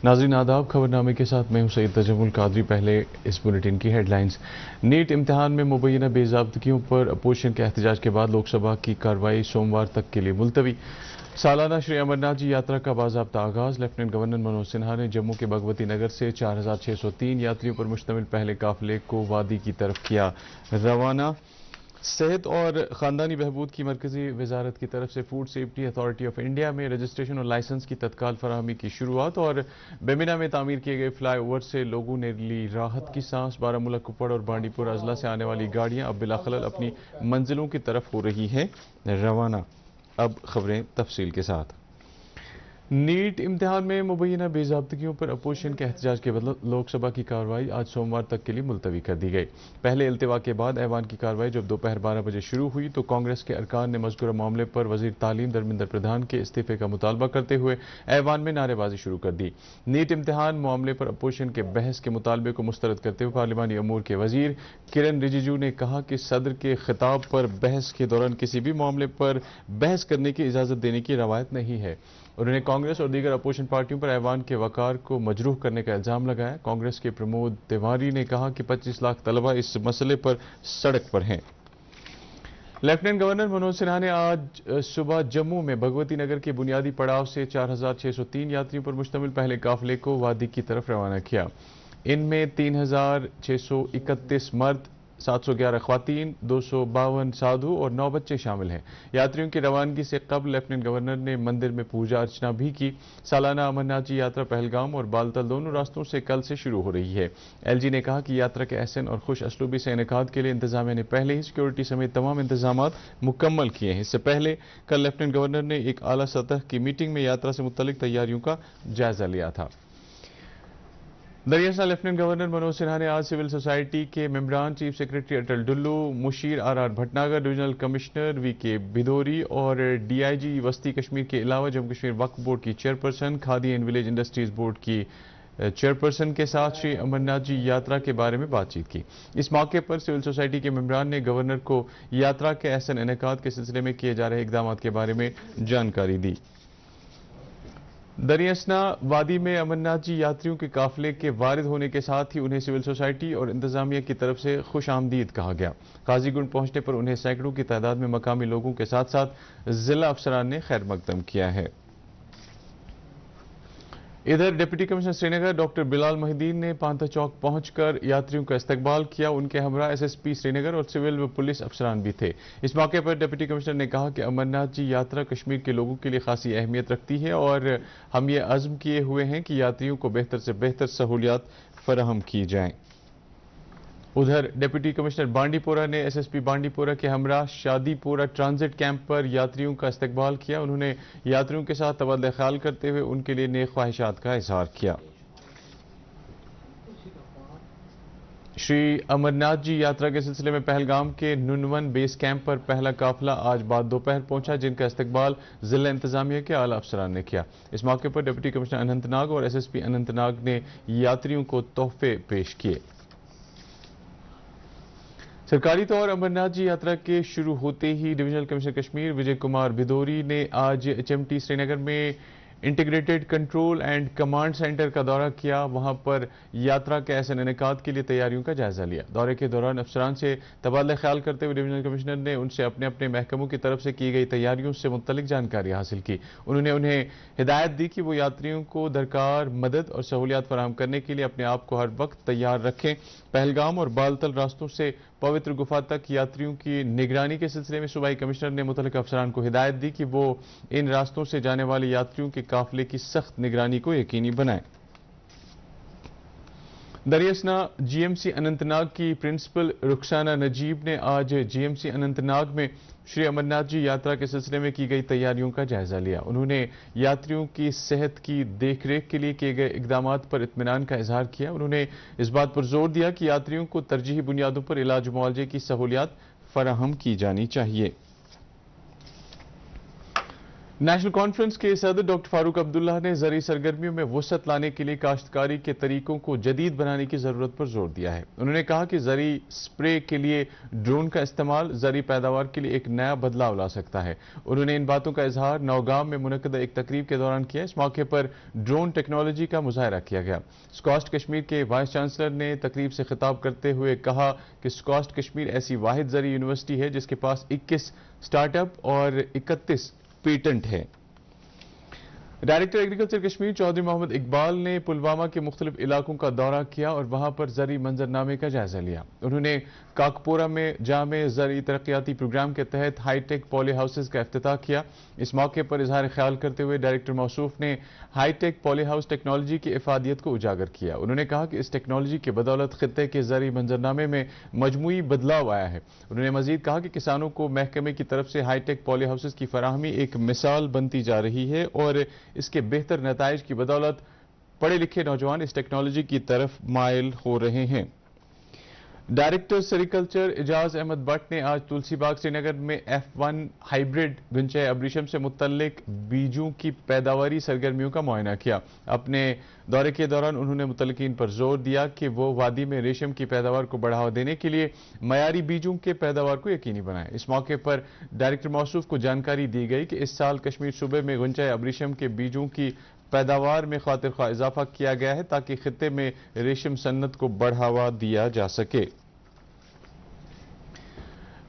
नाज़रीन आदाब, खबरनामे के साथ मैं हूं सैयद तजम्मुल कादरी। पहले इस बुलेटिन की हेडलाइंस। नीट इम्तिहान में मुबैना बेज़ाब्तगियों पर अपोजिशन के एहतजाज के बाद लोकसभा की कार्रवाई सोमवार तक के लिए मुलतवी। सालाना श्री अमरनाथ जी यात्रा का बाज़ाब्ता आगाज़। लेफ्टिनेंट गवर्नर मनोज सिन्हा ने जम्मू के भगवती नगर से 4603 यात्रियों पर मुश्तमिल पहले काफिले को वादी की तरफ किया रवाना। सेहत और ख़ानदानी बहबूद की मरकज़ी वजारत की तरफ से food safety authority of India में रजिस्ट्रेशन और लाइसेंस की तत्काल फराहमी की शुरुआत। और बेमिना में तामीर किए गए फ्लाई ओवर से लोगों ने ली राहत की सांस। बारामूला, कुपवाड़ और बांडीपुर अजला से आने वाली गाड़ियां अब बिलाखलल अपनी मंजिलों की तरफ हो रही हैं रवाना। अब खबरें तफसील के साथ। नीट इम्तिहान में मुबैना बेज़ाब्तगियों पर अपोजिशन के एहतजाज के बाद लोकसभा की कार्रवाई आज सोमवार तक के लिए मुलतवी कर दी गई। पहले इल्तिवा के बाद ऐवान की कार्रवाई जब दोपहर 12 बजे शुरू हुई तो कांग्रेस के अरकान ने मज़कूरा मामले पर वज़ीर तालीम धर्मेंद्र प्रधान के इस्तीफे का मुतालबा करते हुए ऐवान में नारेबाजी शुरू कर दी। नीट इम्तिहान मामले पर अपोजिशन के बहस के मुतालबे को मुस्तरद करते हुए पार्लिमानी अमूर के वज़ीर किरण रिजिजू ने कहा कि सदर के खिताब पर बहस के दौरान किसी भी मामले पर बहस करने की इजाज़त देने की रवायत नहीं है। उन्होंने कांग्रेस और दीगर अपोजिशन पार्टियों पर ऐवान के वकार को मजरूह करने का इल्जाम लगाया। कांग्रेस के प्रमोद तिवारी ने कहा कि 25 लाख तलबा इस मसले पर सड़क पर हैं। लेफ्टिनेंट गवर्नर मनोज सिन्हा ने आज सुबह जम्मू में भगवती नगर के बुनियादी पड़ाव से 4603 यात्रियों पर मुश्तमिल पहले काफिले को वादी की तरफ रवाना किया। इनमें 3631 मर्द, 711 ख्वातीन, 252 साधु और 9 बच्चे शामिल हैं। यात्रियों की रवानगी से कबल लेफ्टिनेंट गवर्नर ने मंदिर में पूजा अर्चना भी की। सालाना अमरनाथ जी यात्रा पहलगाम और बालतल दोनों रास्तों से कल से शुरू हो रही है। एलजी ने कहा कि यात्रा के एहसन और खुश असलूबी से इनेकाद के लिए इंतजामिया ने पहले ही सिक्योरिटी समेत तमाम इंतजाम मुकम्मल किए हैं। इससे पहले कल लेफ्टिनेंट गवर्नर ने एक आला सतह की मीटिंग में यात्रा से मुतल्लिक तैयारियों का जायजा लिया था। दरियासा लेफ्टिनेंट गवर्नर मनोज सिन्हा ने आज सिविल सोसाइटी के मेंबरान, चीफ सेक्रेटरी अटल डुल्लू, मुशीर R Bhatnagar, divisional commissioner VK Bidhuri और डीआईजी वस्ती कश्मीर के अलावा जम्मू कश्मीर वक्फ बोर्ड की chairperson, Khadi and village industries board की चेयरपर्सन के साथ श्री अमरनाथ जी यात्रा के बारे में बातचीत की। इस मौके पर सिविल सोसाइटी के मेंबरान ने गवर्नर को यात्रा के अहसन इनेकाद के सिलसिले में किए जा रहे इकदाम के बारे में जानकारी दी। दरियासना वादी में अमरनाथ जी यात्रियों के काफिले के वारिद होने के साथ ही उन्हें सिविल सोसाइटी और इंतजामिया की तरफ से खुश आमदीद कहा गया। काजीगुंड पहुंचने पर उन्हें सैकड़ों की तादाद में मकामी लोगों के साथ साथ जिला अफसरान ने खैर मकदम किया है। इधर deputy commissioner Srinagar doctor Bilal Mohiddin ने पांता चौक पहुंचकर यात्रियों का इस्तकबाल किया। उनके हमरा एसएसपी श्रीनगर और सिविल व पुलिस अफसरान भी थे। इस मौके पर डिप्टी कमिश्नर ने कहा कि अमरनाथ जी यात्रा कश्मीर के लोगों के लिए खासी अहमियत रखती है और हम ये अज़्म किए हुए हैं कि यात्रियों को बेहतर से बेहतर सहूलियात फराहम की जाएं। उधर डिप्टी कमिश्नर बांडीपोरा ने एसएसपी बांडीपोरा के हमरा शादीपोरा ट्रांजिट कैंप पर यात्रियों का इस्तकबाल किया। उन्होंने यात्रियों के साथ तबादला ख्याल करते हुए उनके लिए नेक ख्वाहिशात का इजहार किया। श्री अमरनाथ जी यात्रा के सिलसिले में पहलगाम के नुनवन बेस कैंप पर पहला काफिला आज बाद दोपहर पहुंचा, जिनका इस्तकबाल जिला इंतजामिया के आला अफसरान ने किया। इस मौके पर डिप्टी कमिश्नर अनंतनाग और एसएसपी अनंतनाग ने यात्रियों को तोहफे पेश किए। सरकारी तौर अमरनाथ जी यात्रा के शुरू होते ही डिविजनल कमिश्नर कश्मीर विजय कुमार भिदोरी ने आज एचएमटी श्रीनगर में integrated control and command centre का दौरा किया। वहां पर यात्रा के ऐसे इनेकाद के लिए तैयारियों का जायजा लिया। दौरे के दौरान अफसरान से तबादला ख्याल करते हुए डिविजनल कमिश्नर ने उनसे अपने अपने महकमों की तरफ से की गई तैयारियों से मुतल्लिक जानकारी हासिल की। उन्होंने उन्हें हिदायत दी कि वो यात्रियों को दरकार मदद और सहूलियात फराहम करने के लिए अपने आप को हर वक्त तैयार रखें। पहलगाम और बालतल रास्तों से पवित्र गुफा तक यात्रियों की निगरानी के सिलसिले में सूबाई कमिश्नर ने मुतल्लिका अफसरान को हिदायत दी कि वो इन रास्तों से जाने वाले यात्रियों के काफिले की सख्त निगरानी को यकीनी बनाएं। दरियासना जीएमसी अनंतनाग की प्रिंसिपल रुखसाना नजीब ने आज जीएमसी अनंतनाग में श्री अमरनाथ जी यात्रा के सिलसिले में की गई तैयारियों का जायजा लिया। उन्होंने यात्रियों की सेहत की देखरेख के लिए किए गए इकदामात पर इत्मीनान का इजहार किया। उन्होंने इस बात पर जोर दिया कि यात्रियों को तरजीही बुनियादों पर इलाज मुआवजे की सहूलियात फराहम की जानी चाहिए। نیشنل کانفرنس کے صدر ڈاکٹر فاروق عبداللہ نے زرعی سرگرمیوں میں وسعت لانے کے لیے کاشتکاری کے طریقوں کو جدید بنانے کی ضرورت پر زور دیا ہے۔ انہوں نے کہا کہ زرعی سپرے کے لیے ڈرون کا استعمال زرعی پیداوار کے لیے ایک نیا بدلاؤ لا سکتا ہے۔ انہوں نے ان باتوں کا اظہار نوگام میں منعقدہ ایک تقریب کے دوران کیا۔ اس موقع پر ڈرون ٹیکنالوجی کا مظاہرہ کیا گیا۔ سکاسٹ کشمیر کے وائس چانسلر نے تقریب سے خطاب کرتے ہوئے کہا کہ سکاسٹ کشمیر ایسی واحد زرعی یونیورسٹی ہے جس کے پاس 21 سٹارٹ اپ اور 31 پیٹنٹ ہے۔ ڈائریکٹر ایگریکلچر کشمیر چودھری محمد اقبال نے پلوامہ کے مختلف علاقوں کا دورہ کیا اور وہاں پر زرعی منظرنامے کا جائزہ لیا۔ انہوں نے کاکپورہ میں جامع زرعی ترقیاتی پروگرام کے تحت ہائی ٹیک پولی ہاؤسز کا افتتاح کیا۔ اس موقع پر اظہار خیال کرتے ہوئے ڈائریکٹر موصوف نے ہائی ٹیک پولی ہاؤس ٹیکنالوجی کی افادیت کو اجاگر کیا۔ انہوں نے کہا کہ اس ٹیکنالوجی کے بدولت خطے کے زرعی منظرنامے میں مجموعی بدلاؤ آیا ہے۔ انہوں نے مزید کہا کہ کسانوں کو محکمے کی طرف سے ہائی ٹیک پولی ہاؤسز کی فراہمی ایک مثال بنتی جا رہی ہے اور اس کے بہتر نتائج کی بدولت پڑھے لکھے نوجوان اس ٹیکنالوجی کی طرف مائل ہو رہے ہیں۔ ڈائریکٹر سیریکلچر اعجاز احمد بٹ نے آج تلسی باغ سری نگر میں F1 ہائیبرڈ گنچہ ابریشم سے متعلق بیجوں کی پیداواری سرگرمیوں کا معائنہ کیا۔ اپنے دورے کے دوران انہوں نے متعلقین پر زور دیا کہ وہ وادی میں ریشم کی پیداوار کو بڑھاوا دینے کے لیے معیاری بیجوں کے پیداوار کو یقینی بنائیں۔ اس موقع پر ڈائریکٹر موصوف کو جانکاری دی گئی کہ اس سال کشمیر صوبے میں گنچہ ابریشم کے بیجوں کی پیداوار میں خاطر خواہ اضافہ کیا گیا ہے تاکہ خطے میں ریشم صنعت کو بڑھاوا دیا جا سکے۔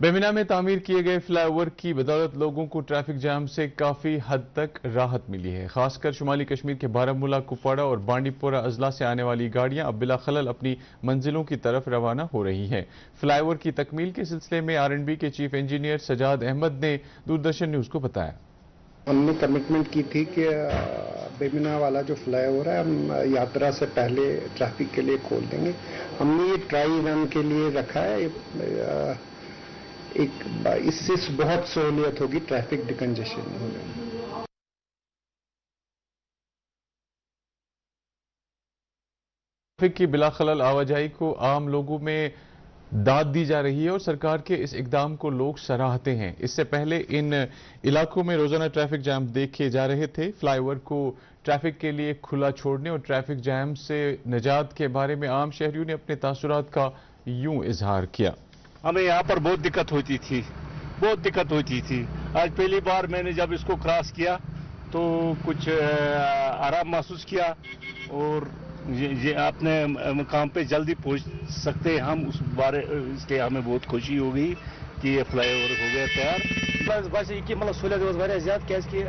بیمنا میں تعمیر کیے گئے فلائی اوور کی بدولت لوگوں کو ٹریفک جام سے کافی حد تک راحت ملی ہے۔ خاص کر شمالی کشمیر کے بارہمولہ، کپواڑہ اور بانڈی پورہ اضلاع سے آنے والی گاڑیاں اب بلا خلل اپنی منزلوں کی طرف روانہ ہو رہی ہیں۔ فلائی اوور کی تکمیل کے سلسلے میں R&B کے چیف انجینئر سجاد احمد نے دوردرشن نیوز کو بتایا۔ ہم نے کمٹمنٹ کی تھی کہ بیمنا والا جو فلائی اوور ہے ہم یاترا سے پہلے ٹریفک کے لیے کھول دیں گے۔ ہم نے یہ ٹرائی رن کے لیے رکھا ہے، اس سے بہت سہولیت ہوگی ٹریفک ڈیکنجیشن ہونے میں۔ ٹریفک کی بلا خلل آواجائی کو عام لوگوں میں داد دی جا رہی ہے اور سرکار کے اس اقدام کو لوگ سراہتے ہیں۔ اس سے پہلے ان علاقوں میں روزانہ ٹریفک جام دیکھے جا رہے تھے۔ فلائی اوور کو ٹریفک کے لیے کھلا چھوڑنے اور ٹریفک جام سے نجات کے بارے میں عام شہریوں نے اپنے تاثرات کا یوں اظہار کیا۔ ہمیں یہاں پر بہت دقت ہوتی تھی۔ آج پہلی بار میں نے جب اس کو کراس کیا تو کچھ آرام محسوس کیا اور یہ اپنے مقام پہ جلدی پہنچ سکتے ہم، اس کے ہمیں بہت خوشی ہو گئی کہ یہ فلائی اوور ہو گیا تیار۔ بس یہ کہ سہولیت واریاہ زیادہ کیازکہ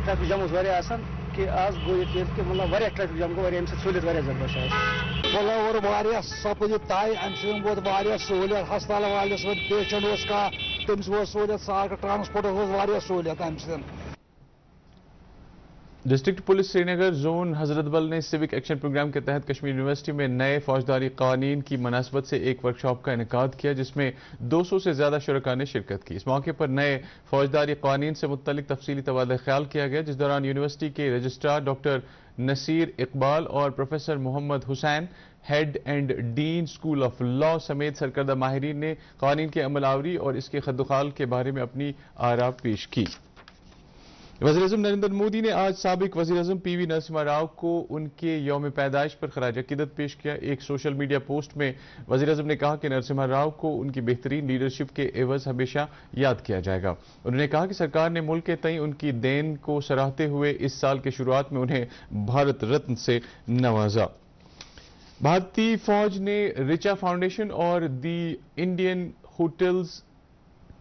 ٹریفک جام واریاہ آسان کہ آج گو یہ کہ واریاہ ٹریفک جام گو واریاہ امہ سہولیت واریاہ زیادہ باسان۔ فلائی اوور واریاہ سپد طے امہ سۭتۍ ووت واریاہ سہولیت، ہسپتال والس پیشنٹ اوس کانٛہہ تٔمِس ووت سہولیت، سارکہ ٹرانسپورٹس ووت واریاہ سہولیت امہ سۭتۍ۔ ڈسٹرکٹ پولیس سری نگر زون حضرت بل نے سیوک ایکشن پروگرام کے تحت کشمیر یونیورسٹی میں نئے فوجداری قوانین کی مناسبت سے ایک ورکشاپ کا انعقاد کیا جس میں 200 سے زیادہ شرکاء نے شرکت کی۔ اس موقع پر نئے فوجداری قوانین سے متعلق تفصیلی تبادلہ خیال کیا گیا جس دوران یونیورسٹی کے رجسٹرار ڈاکٹر نصیر اقبال اور professor Muhammad Hussain, head and dean school of law سمیت سرکردہ ماہرین نے قوانین کے عمل آوری اور اس کے خدوخال کے بارے میں اپنی آراء پیش کی۔ وزیراعظم نریندر مودی نے آج سابق وزیراعظم پی وی نرسمہا راؤ کو ان کے یوم پیدائش پر خراج عقیدت پیش کیا۔ ایک سوشل میڈیا پوسٹ میں وزیراعظم نے کہا کہ نرسمہا راؤ کو ان کی بہترین لیڈرشپ کے عوض ہمیشہ یاد کیا جائے گا۔ انہوں نے کہا کہ سرکار نے ملک کے تئیں ان کی دین کو سراہتے ہوئے اس سال کے شروعات میں انہیں بھارت رتن سے نوازا۔ بھارتی فوج نے ریچا فاؤنڈیشن اور the Indian hotels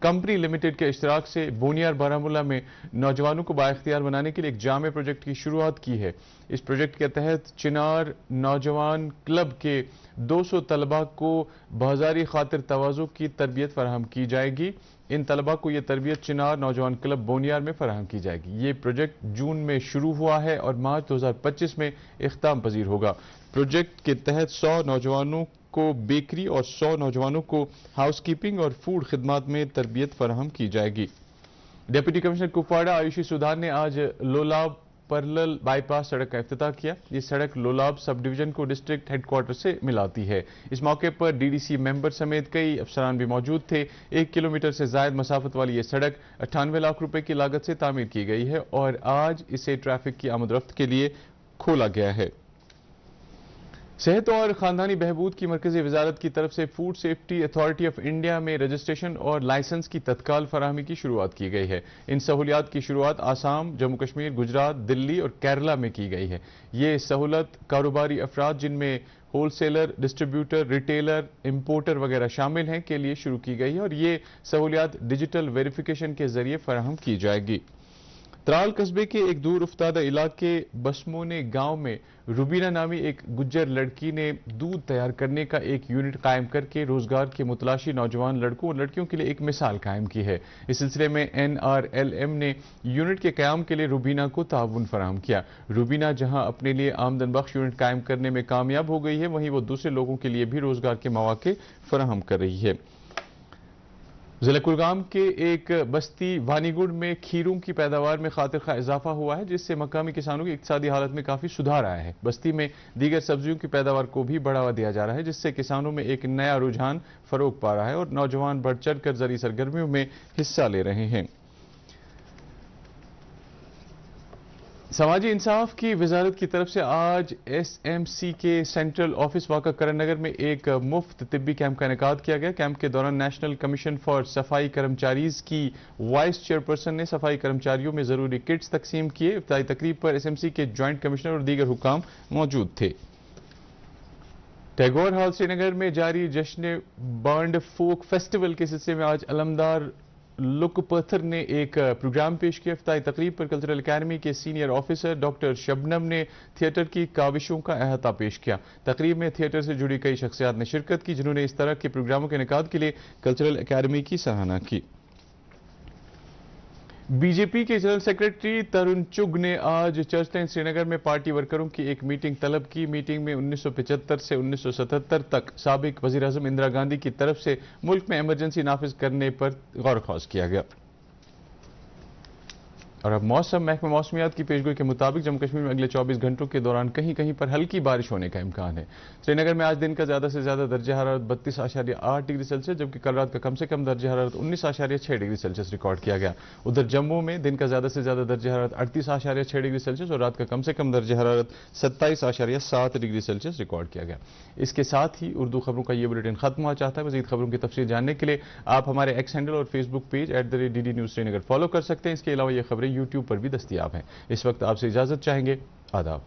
company limited کے اشتراک سے بونیار بارہمولہ میں نوجوانوں کو بااختیار بنانے کے لیے ایک جامع پروجیکٹ کی شروعات کی ہے۔ اس پروجیکٹ کے تحت چنار نوجوان کلب کے 200 طلباء کو بازاری خاطر تواضع کی تربیت فراہم کی جائے گی۔ ان طلباء کو یہ تربیت چنار نوجوان کلب بونیار میں فراہم کی جائے گی۔ یہ پروجیکٹ جون میں شروع ہوا ہے اور مارچ 2025 میں اختتام پذیر ہوگا۔ پروجیکٹ کے تحت 100 نوجوانوں کو بیکری اور 100 نوجوانوں کو ہاؤس کیپنگ اور فوڈ خدمات میں تربیت فراہم کی جائے گی۔ ڈپٹی کمشنر کپواڑہ آیوشی سودھار نے آج لولاب परलल बाईपास सड़क का इफ्तिताह किया। ये सड़क लोलाब सब डिवीजन को डिस्ट्रिक्ट हेडक्वार्टर से मिलाती है। इस मौके पर डीडीसी मेंबर समेत कई अफसरान भी मौजूद थे। 1 किलोमीटर से जायद मसाफत वाली ये सड़क 98 लाख रुपए की लागत से तामीर की गई है और आज इसे ट्रैफिक की आमदरफ्त के लिए खोला गया है। सेहत और खानदानी बहबूद की मरकजी वजारत की तरफ से food safety authority of India में रजिस्ट्रेशन और लाइसेंस की तत्काल फराहमी की शुरुआत की गई है। इन सहूलियात की शुरुआत आसाम, जम्मू कश्मीर, गुजरात, दिल्ली और केरला में की गई है। ये सहूलत कारोबारी अफराद जिनमें होलसेलर, डिस्ट्रीब्यूटर, रिटेलर, इंपोर्टर वगैरह शामिल हैं के लिए शुरू की गई है और ये सहूलियात डिजिटल वेरिफिकेशन के जरिए फराहम की जाएगी। त्राल कस्बे के एक दूर उफ्तादा इलाके बसमोने गांव में रुबीना नामी एक गुज्जर लड़की ने दूध तैयार करने का एक यूनिट कायम करके रोजगार के मुतलाशी नौजवान लड़कों और लड़कियों के लिए एक मिसाल कायम की है। इस सिलसिले में NRLM ने यूनिट के क्याम के लिए रुबीना को ताउन फराहम किया। रुबीना जहां अपने लिए आमदन बख्श यूनिट कायम करने में कामयाब हो गई है, वहीं वो दूसरे लोगों के लिए भी रोजगार के मौके फराहम कर रही है। जिला कुलगाम के एक बस्ती वानीगुड़ में खीरों की पैदावार में खातिर खा इजाफा हुआ है, जिससे मकामी किसानों की इक्तिसादी हालत में काफी सुधार आया है। बस्ती में दीगर सब्जियों की पैदावार को भी बढ़ावा दिया जा रहा है, जिससे किसानों में एक नया रुझान फरोग पा रहा है और नौजवान बढ़ चढ़ कर ज़रूरी सरगर्मियों में हिस्सा ले रहे हैं। समाजी इंसाफ की वजारत की तरफ से आज SMC के सेंट्रल ऑफिस वाक़ा करण नगर में एक मुफ्त तिब्बी कैंप का इनेकाद किया गया। कैंप के दौरान नेशनल कमीशन फॉर सफाई कर्मचारीज की वाइस चेयरपर्सन ने सफाई कर्मचारियों में जरूरी किट्स तकसीम किए। इफ्तारी तकरीब पर SMC के ज्वाइंट कमिश्नर और दीगर हुकाम मौजूद थे। टैगोर हॉल श्रीनगर में जारी जश्न बर्ड फोक फेस्टिवल के सिलसिले में आज अलमदार लुक पत्थर ने एक प्रोग्राम पेश किया। इफ्तारी तकरीब पर कल्चरल अकेडमी के सीनियर ऑफिसर डॉक्टर शबनम ने थिएटर की काविशों का अहाता पेश किया। तकरीब में थिएटर से जुड़ी कई शख्सियात ने शिरकत की, जिन्होंने इस तरह के प्रोग्रामों के इनेकाद के लिए कल्चरल अकेडमी की सराहना की। बीजेपी के जनरल सेक्रेटरी तरुण चुग ने आज चर्च लाइन श्रीनगर में पार्टी वर्करों की एक मीटिंग तलब की। मीटिंग में 1975 से 1977 तक साबिक वजीर आजम इंदिरा गांधी की तरफ से मुल्क में इमरजेंसी नाफिज करने पर गौर खौज किया गया। और अब मौसम महकमा मौसमियात की पेशगोई के मुताबिक जम्मू कश्मीर में अगले 24 घंटों के दौरान कहीं कहीं पर हल्की बारिश होने का इम्कान है। श्रीनगर में आज दिन का ज्यादा से ज्यादा दर्जा हरारत 32.8 डिग्री सेल्सियस, जबकि कल रात का कम से कम दर्जा हरारत 19.6 डिग्री सेल्सियस रिकॉर्ड किया गया। उधर जम्मू में दिन का ज्यादा से ज्यादा दर्जा हरारत 38.6 डिग्री सेल्सियस और रात का कम से कम दर्जा हरारत 27.7 डिग्री सेल्सियस रिकॉर्ड किया गया। इसके साथ ही उर्दू खबरों का ये बुलेटिन खत्म हुआ चाहता है। मजीद खबरों की तफसील जानने के लिए आप हमारे एक्स हैंडल और Facebook page @DD News Srinagar follow कर सकते हैं। इसके अलावा ये खबरें यूट्यूब पर भी दस्तियाब हैं। इस वक्त आपसे इजाजत चाहेंगे। आदाब।